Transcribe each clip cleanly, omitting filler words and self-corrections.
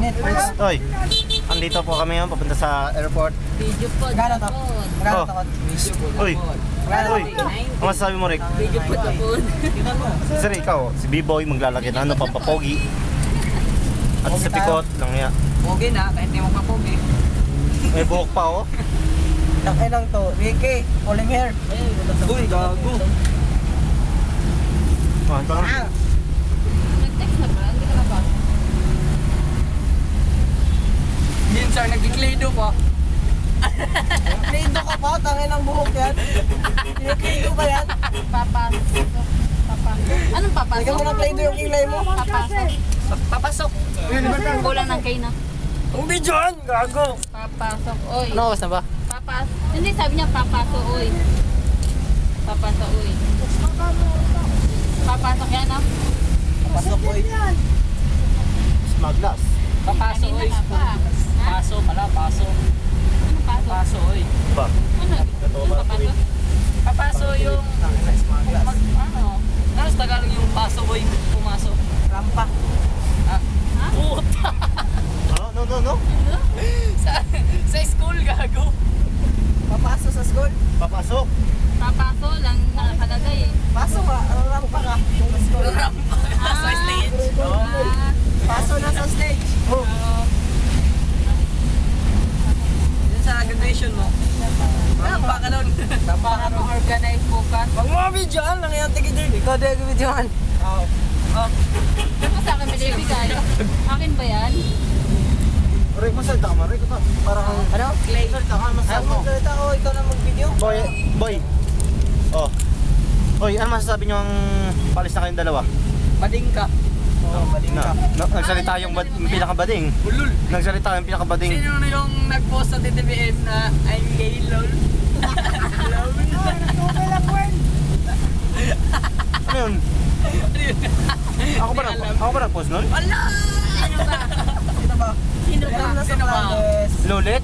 Toy, andito po kami ngayon, papunta sa airport. Video po. Magkano to? Magkano Oh. to? Uy, uy, ang masasabi mo, Rick? Video po na po. Sir, ikaw, si B-Boy, maglalagay na ano, pampapogi. At sa pikot, lang niya. Pogi na, kahit hindi mo papogi. May buhok pa, oh. Takay lang to. Ricky, pulling hair. Uy, gago. Ah, ito nga. Nag-text na ba? Hindi ka na ba? Yun sir, nag-declado pa. Klido ka pa, tangin ang buhok yan. Klido ba yan? Papasok. Anong papasok? Ikaw mo na klido yung kilay mo. Papasok. Papasok. Kulang ng kayo na. Ang bidyon, gago. Papasok, oy. Ano oras na ba? Papasok. Hindi, sabi niya papasok, oy. Papasok, oy. Papasok yan, ah. Pasok ko Smaglas. Papasok, oy. Paso pala, paso. Ano paso? Paso, oy. Ba? Ano? Yung papasok? Papaso yung... Ano? Ano sa Tagalog yung paso, oy? Pumasok. Rampa. Ah? Puta! Ano? No. sa school, gago. Papasok sa school. Papasok. Papaso lang nakakalagay eh. Pasok ka, ang rampa ka. Sa school. Rampa. Sa stage. Pasok na sa stage. Oh. Yun sa graduation mo. Rampa ka nun. Rampa ka nun. Organize focus. Huwag mo bidyon, lang yan tigidig. Ikaw din ang bidyon. Oo. Oh. Ano sa akin binibigay? Akin ba yan? Rick, masalita ka man. Rick, ito. Parang... Ano? Clay. Masalita ka, Ay, masalita mo. magsalita ko, ikaw na mag-video. Boy. Oh. Hoy, ano masasabi nyo ang palis na kayong dalawa? Bading ka. Oo, baling ka. Nagsalita yung pinakabading. Ulul. Nagsalita yung pinakabading. Sino na yung nag-post sa TTVN na I'm gay, lol? Ano yun? Ako ba nag-post nun? Wala! Sino ba? Sino ba? Sino ba? Meron na sa Sino ba? Flores. Lolet?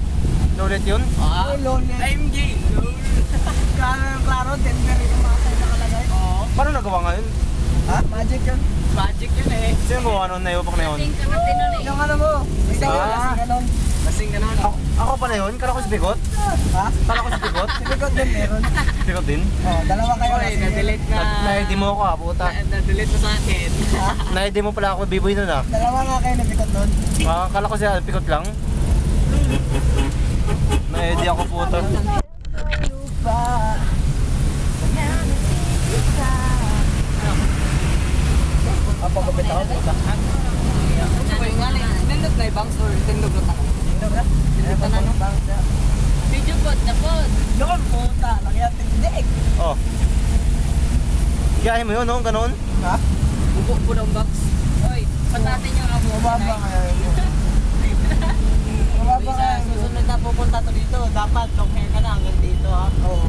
Lolet yun? Ah, Uy, Lolet. I'm gay, lol. Klaro, Denver yung mga tayo nakalagay. Oo. Paano nagawa ngayon? Ha? Magic yun. Magic yun eh. Sino yung gawa nun? Naiupak na yun? Yung ano mo? Ikaw Ah. kasi ganon. Kasing ganun. Ako pa na yun? Kala ko si Bigot? Ha? Kala ko si Bigot? Silikot din meron. Bigot din? Oh, dalawa kayo Oy, kasi. na-delete na. Na-ID mo ako puta. Na-delete na sa akin. Ha? Na-ID mo pala ako B-Boy nun Dalawa nga kayo nabikot doon. Kala ko siya Bigot lang. Na-ID ako puta. Lupa. Papagupit ako puta. Uy, nga lang. Nindot na ibang or tindog na ako. Sino ba? Sino ba nano? Video pod na pod. Doon puta, nakiyat tigdig. Oh. Gayahin mo yun, no? Ganon? Ha? Bubok po ng box. Oy, pat natin yung abo. Mababa kaya yun. Mababa kaya yun. Susunod na pupunta to dito. Dapat long hair ka na hanggang dito ha. Oo.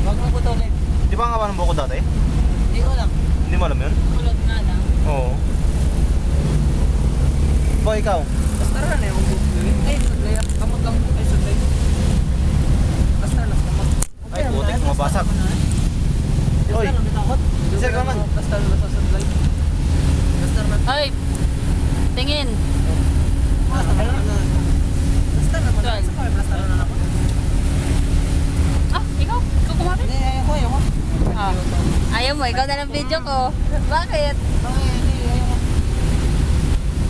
Huwag mo putulin. Di ba ang haba ng buko dati? Hindi ko alam. Hindi mo alam yun? Kulot nga lang. Oo. Boy, ikaw? Basta rin eh. Ay, sudlay. Kamot lang. Ay, sudlay. Basta lang. Kamot. Ay, putik, mabasag. Oy, sir ka man. Basta lang sa sudlay. Basta lang. Ay! Tingin! Basta naman. Basta naman ako. Ah, ikaw? Ikaw kumapit? Hindi, ayoko, ayoko. Ah. Ayaw mo, ikaw na lang video ko. Bakit?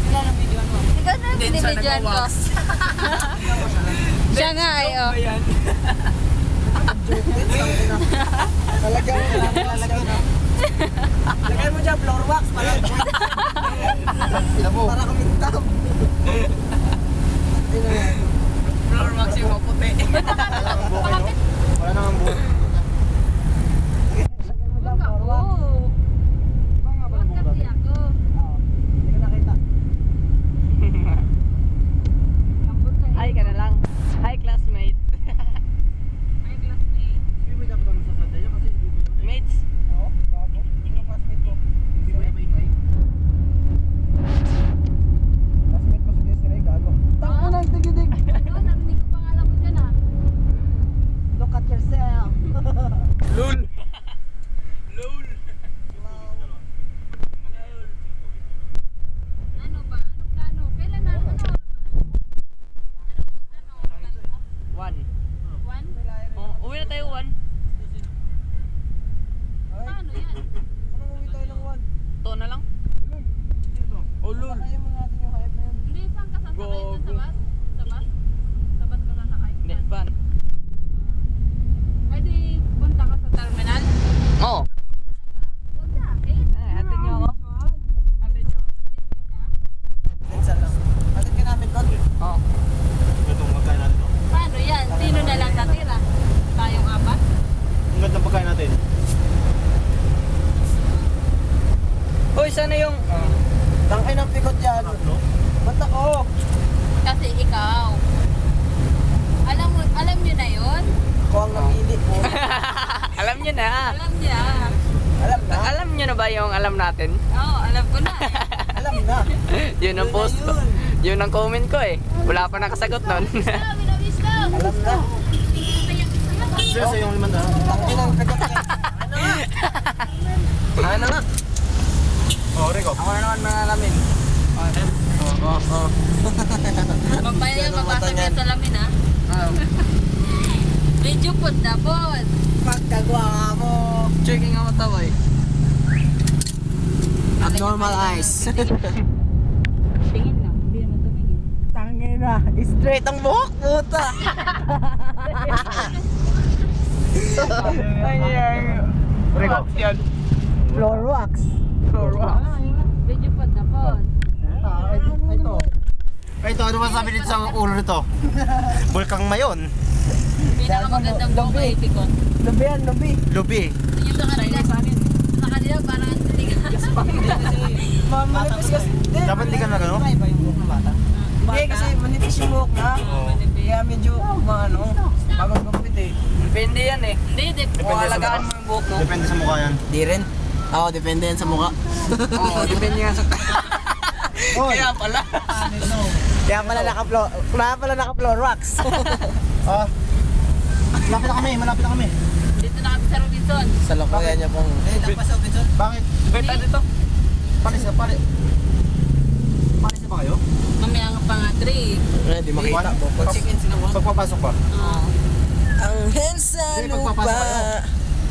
Sila ng video mo. Ikaw na lang binibidyoan ko. Siya nga ay, oh. Lalagyan mo lang, lalagyan mo. Lagay mo dyan, floor wax. Para kumintab. Floor max yung maputi. Wala nang ang buko. Lagyan mo dyan, floor wax. Oo. Hindi ko nakita. Hi ka na lang. Hi classmate. Mates. Oo, bago. Yung classmate ko. Classmate ko si Desiree, gago. Tanga na, tigidig. Look at yourself. Alam niyo na. Alam niya. Alam na. Alam niyo na ba yung alam natin? Oo, alam ko na. Alam na. Yun ang post ko. Yun ang comment ko eh. Wala pa nakasagot nun. Alam na. Seryoso yung 500. Tangin ang kagat niya. Ano nga? Oh, Rico. Ako na naman mga alamin. Mamaya yung mabasag yung salamin ha. Medyo pod na pod. Pagkagawa mo. Checking ang mata eh. Abnormal eyes. Tingin lang, hindi naman tumingin. Tangin na. Straight ang buhok, puta. Rico. Floor wax. Medyo pod na pod. Ito. Ay, ito, ano masabi dito sa ulo nito? Bulkang mayon. Pinakamagandang buhok kay Pikon. Lubi yan, lubi. Lubi. Yung sa kanila, sa kanila parang tigas. Manipis kasi. Dapat di ka na ano? Iba yung buhok ng bata. Hindi kasi manipis yung buhok na. Kaya medyo ano, bagong gupit eh. Depende yan eh. Hindi, Kung alagaan mo yung buhok mo. Depende sa mukha yan. Di rin. Oo, depende yan sa mukha. Oo, depende nga sa... Kaya pala. Kaya pala naka-floor wax. Ah. Malapit na kami, malapit na kami. dito na kami sa Robinson. Sa lokoyan niya pong... Bakit? Beta dito. Palis na, palis. Palis na ba kayo? Mamaya nga pa nga 3. Di makita. Pag-check-in sila mo? Pagpapasok pa? Oo. Ang hensa Hindi, pagpapasok kayo.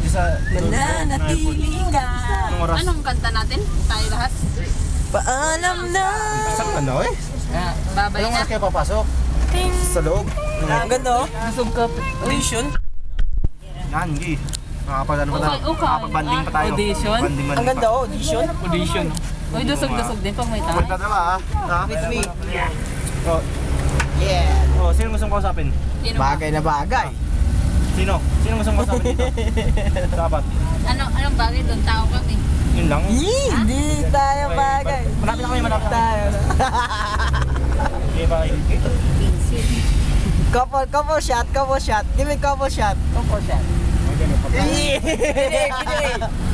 Di sa... Mananatili ka. Anong oras? Anong kanta natin? Tayo lahat? Paalam na. Isang ano eh? Babay Anong na. oras kayo papasok? Sa loob? Ang ganda oh. Audition. Yan, Gi. Nakapag-ano pa tayo? Okay. Nakapag-banding pa tayo. Audition? Banding Ang ganda oh, audition. Audition. Uy, dusog-dusog din pag may Punta tayo. na ba ha? With me. Oh, Yeah. oh, sino gusto mong kausapin? Sino ba? Bagay na bagay. Sino? Sino gusto mong kausapin dito? Dapat. Anong bagay doon? Tao kami. Yun lang. Hindi tayo bagay. Malapit na kami, malapit na kami. Tayo. Okay, bye. Couple shot. Give me couple shot. Couple shot.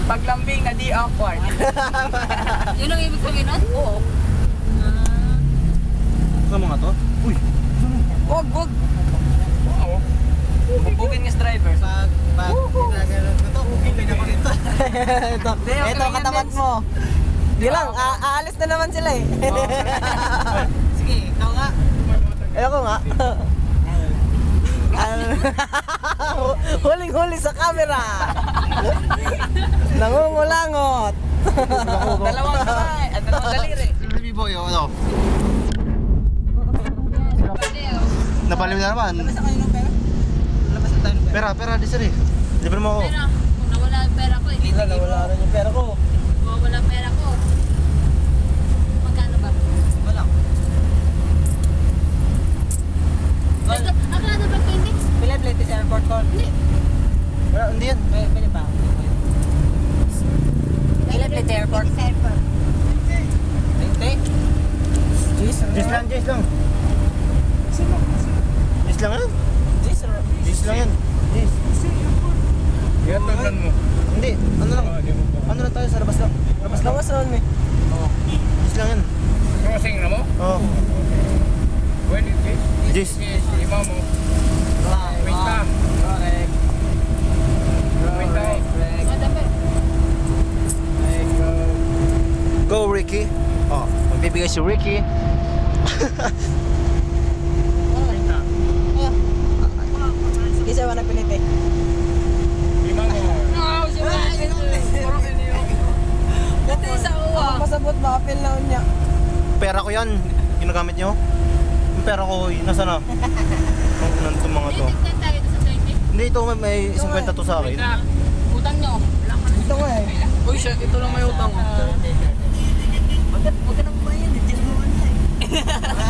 Paglambing na di awkward. Yun ang ibig sabihin nun? Oo. Ano mga to? Uy! Wag. Bugin ng driver. Pag ginagano ko to, bugin ako nito. Ito katapat mo. Di lang, aalis na naman sila eh. Sige, ikaw nga. Ayoko nga. Huling-huli sa camera. Nangungulangot. Dalawang kamay at dalawang daliri. Si B-Boy, oh, ano? Napaliw na naman. Labas tayo ng pera. Pera, di sir eh. Libre mo ako. Pera. Kung nawala yung pera ko, hindi Wala rin yung pera ko. Mawawala ang pera ko. Magkano ba? Wala. Akala ba 20? Pili sa airport ko. Wala, hindi yan. Pili pa. Pili sa airport. Sa airport. 20? Jeez. Gis lang. Gis lang yan? Gis lang yan. Gis. Tingnan mo. Hindi, ano lang. Ano lang tayo sa labas lang. Labas lang. Lawas naman eh. Gis lang yan. Crossing na mo? Oo. When it is? Gis. Yes, ima mo. Wait ka. Correct. Wait ka. Go, Ricky. Oh, magbibigay si Ricky. Sige siya, wala pilit eh. Ima mo. Dito sa uwa. Masabot ba? Apel na niya. Pera ko yan. Ginagamit nyo? Yung pera ko, nasa na? Ang itong mga to. Tingnan tayo sa 20. Hindi, ito may 50 to sa akin. Utang nyo. Ito nga eh. Uy, siya, ito lang may utang. Huwag ka nang bayan.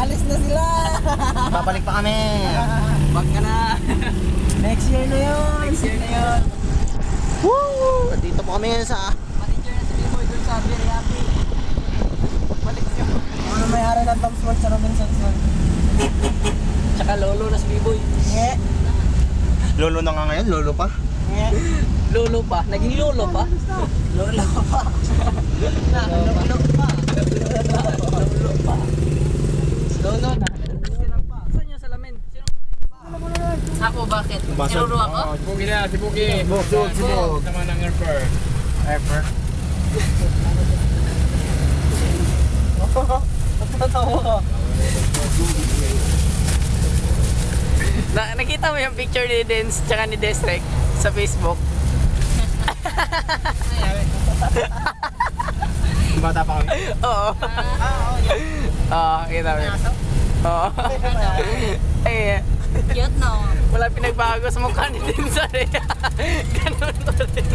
Alis na sila. Babalik pa kami. Wag ka na. Next year na yun. Woo! Dito po kami sa... Manager na si B-Boy doon sa Biryaki. Balik siya. Ano may-ari ng Tom Sports sa Robinsons nun? Tsaka lolo na si B-Boy. Nge. Lolo na nga ngayon, lolo pa. Lolo pa. Naging lolo pa. Lolo pa. Lolo pa. Lolo pa. Lolo na. Saan yung salamin? Sino? Ako, bakit? Basag. Tinuro ako? Si Buki na, si Buki. Sibog. Tama ng airport. Ever. Tatawa ka. Nakita mo yung picture ni Dens tsaka ni Desrek sa Facebook? Bata pa kami. Oo. Oo, kita mo. yun. Oo. Ay, Cute, no? wala pinagbago sa mukha ni Dens. Ganun ulit.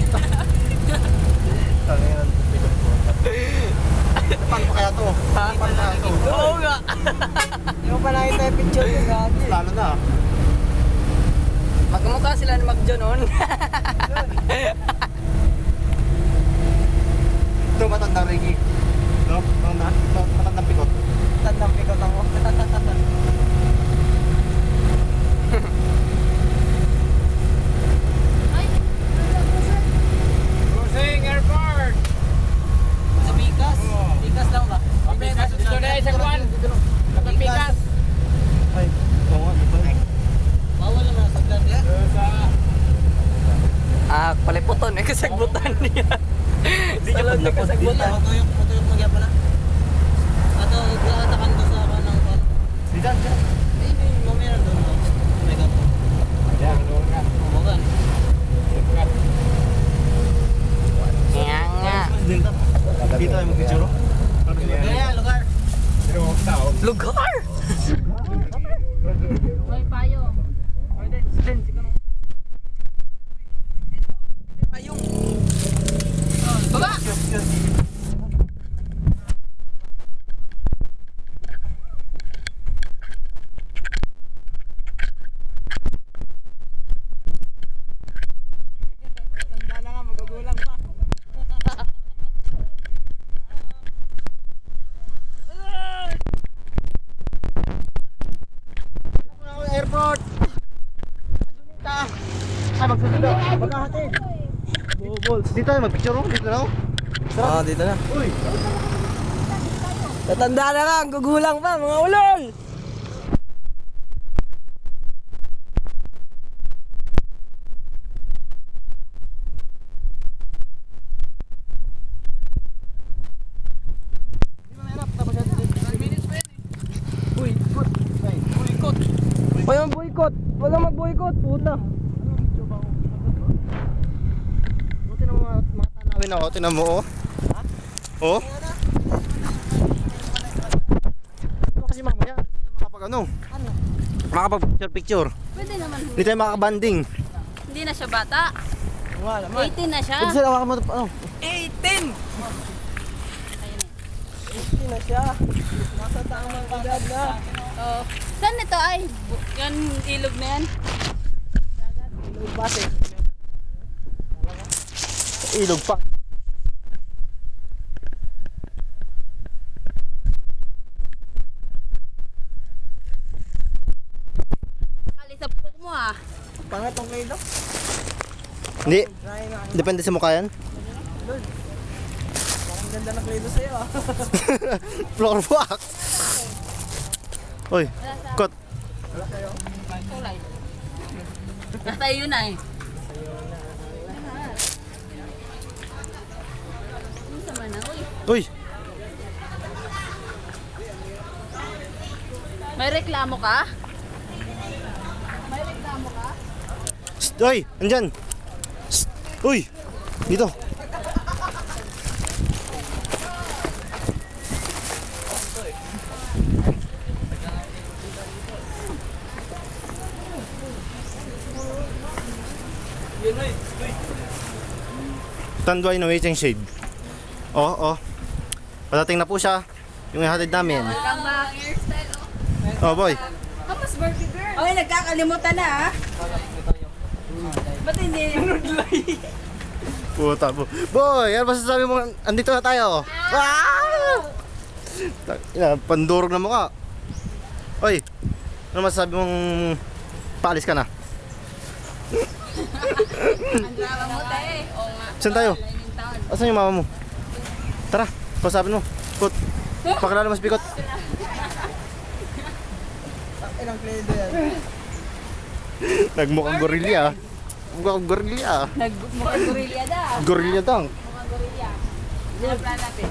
Tangin. Paano pa kaya to? Ha? Paano kaya to? Oo nga. Hindi mo pa nakita yung picture yung gagi. Lalo na. Magmukha sila ni Magjo noon. Ito matandang Ricky. No? Matandang pikot. Tandang pikot ako. Ay, Cruising airport. Sa Pikas? Pikas lang ba? Pikas dito na sa kwan. Kapag Pikas. Ay, oo nga. Ito. Bawal naman sa vlog yan. Sa Paliputon eh, kasagbutan niya. Di ka lang kasagbutan. Matuyok mo gyapon na. Ato gatakan ko sa kanang pan. Diyan, diyan. Ay, mamaya doon. Mega po. Ayan, doon ka. Bukan. Pikas. Kaya nga. Dito. Dito ay mag-picture. Kaya lugar. Pero tao. Lugar! may payong. Ayong. Baba! Tanda na nga, magugulang pa. Airport! Ay, magsusunod. Magkahatid. Balls. Dito tayo mag-picture. Dito na. Oo, dito na. Uy! Tatanda na nga, gugulang pa, mga ulol! Walang boycott! Walang mag-boycott, puta! Buti na mga tanawin ako. Tinan mo, oh. Oh. Ito kasi mamaya. Makapag ano? Makapag-picture. Pwede naman. Hindi tayo makakabanding. Hindi na siya bata. Wala naman. 18 na siya. Pwede sila hawakan mo. Ano? 18! Hindi na siya. Nasa tamang edad na. Oh. Saan ito ay? Yan ilog na yan. Base. Ilog pa. Kali sa puk mo ah. Pangat ang kayo. Hindi. Try na. Depende sa mukha yan. Ang ganda ng kledo sa'yo ah. Floor walk. Uy, kot. Kulay. Nasa iyo na eh. Ano sama na? Uy. Uy, May reklamo ka? May reklamo ka? Shh, uy, andyan. Shh, uy, dito. Tanduay na waiting shade. Oh. Patating na po siya. Yung ihatid namin. Welcome back. Hairstyle oh. Oh, boy. Tapos birthday girl. Ay, nagkakalimutan na ah. Ba't hindi? Puta po. Boy, ano ba sasabi mo? Andito na tayo. Ah! Pandurog na mukha. Oy, ano masasabi mong paalis ka na? Ang drama mo tayo. Oo nga. Saan tayo? Lain taon. Asan yung mama mo? Tara, kausapin mo. Kut, pakilala mo si Pikot. Ilang pledo yan. Nagmukhang gorilla. Mukhang gorilla. Mukhang gorilla daw. Gorilla dang. Mukhang gorilla. Ano plan natin?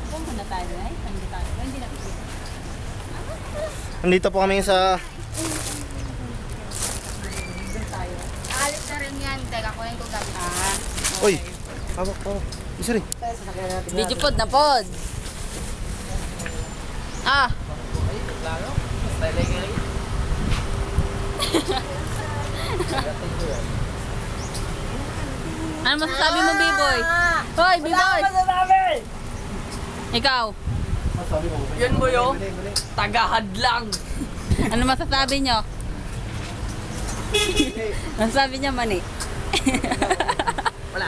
Saan muna tayo ay? Hindi tayo. Hindi na pipili. Nandito po kami sa... Aalis na rin yan. Teka, kunin ko gamit. Uy! Hawak po. Sorry. Video pod na pod. Ah. Ano masasabi mo, B-boy? Hoy, B-boy! Ikaw? Yun mo yo, tagahadlang. Ano masasabi nyo? Masasabi niya mani. Wala.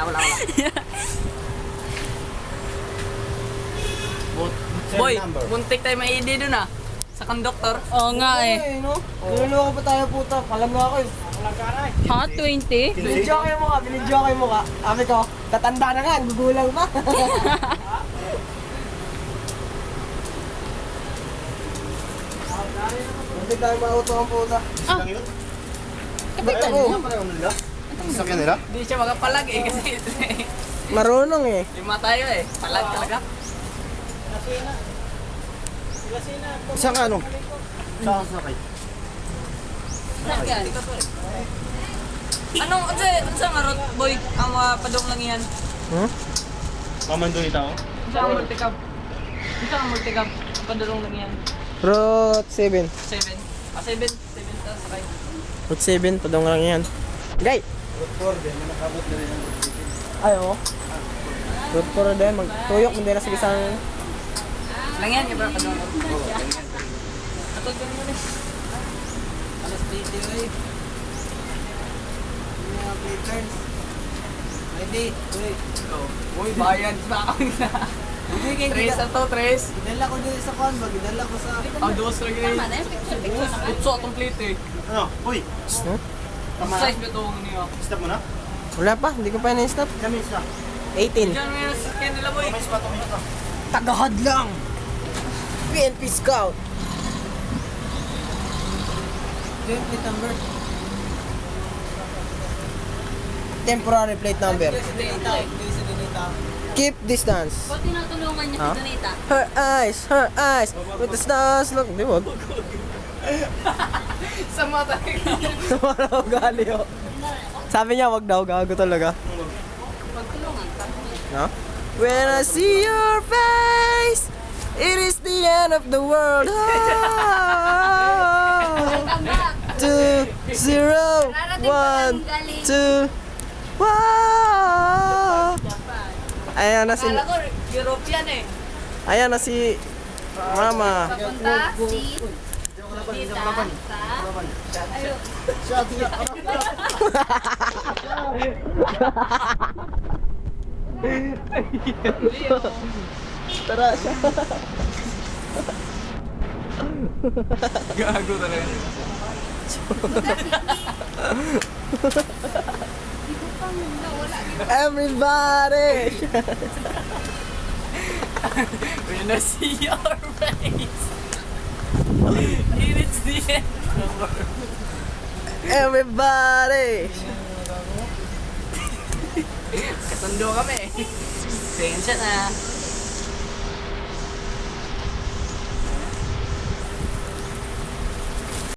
Boy, muntik tayo maidi dun ah. Sa konduktor. Oo nga eh. no? Niloloko pa tayo puta. Kalam nga ako eh. Ha? 20? Binidyoke mo ka, binidyoke mo ka. Sabi ko, tatanda na nga, gugulang pa. Hindi tayo mauto ang puta. Lang yun? Kapitan Oo. mo. Sakyan nila? Hindi siya makapalag eh kasi Marunong eh. lima tayo eh. Palag talaga. Saan ka ano? Saan ka sakay? Sakyan. Anong, sa nga rot, boy? Ang mga padong lang yan. Hmm? Mamando ni tao? Isa ang multicab. Isa ang multicab. Padulong lang yan. Route 7. 7. 7 ta sakay. Route 7, padong lang yan. Gay! Route 4 din, nakabot na rin ang Route 7. Ay, oo. Route 4 din, magtuyok, hindi na sige sa... Lang yan, iba padong. Atod ka naman eh. Alas 20 eh. Uy, bayad pa ako na. Tres na to, tres. Dala ko dito sa convog, dala ko sa... Ang dos lang yun. Tama na yung picture na. Utso atong plate eh. Ano? Uy! Ang size ba ito niyo? Stop mo na? Wala pa, hindi ko pa na-stop. Ilang minutes na? 18. Diyan mo yung sasakyan nila boy. May spot minutes na. Tagahad lang! PNP Scout! Plate number. Temporary plate number. Keep distance. Ba't tinutulungan niya si Donita? Her eyes, with the stars look. Di ba? Sa mata Tumara ko gali oh. Sabi niya wag daw, gago talaga. Pagtulungan ka. No? When I see your face, it is the end of the world. Welcome back. 2, 0, 1, 2, wow! Ayan na si Kala ko European eh. Ayan na si Mama. Papunta si Donita sa... Ayun. Tara siya. Gago talaga. Everybody. When I see your face, it is the end. Everybody. Kasundo kami eh. Sensya na.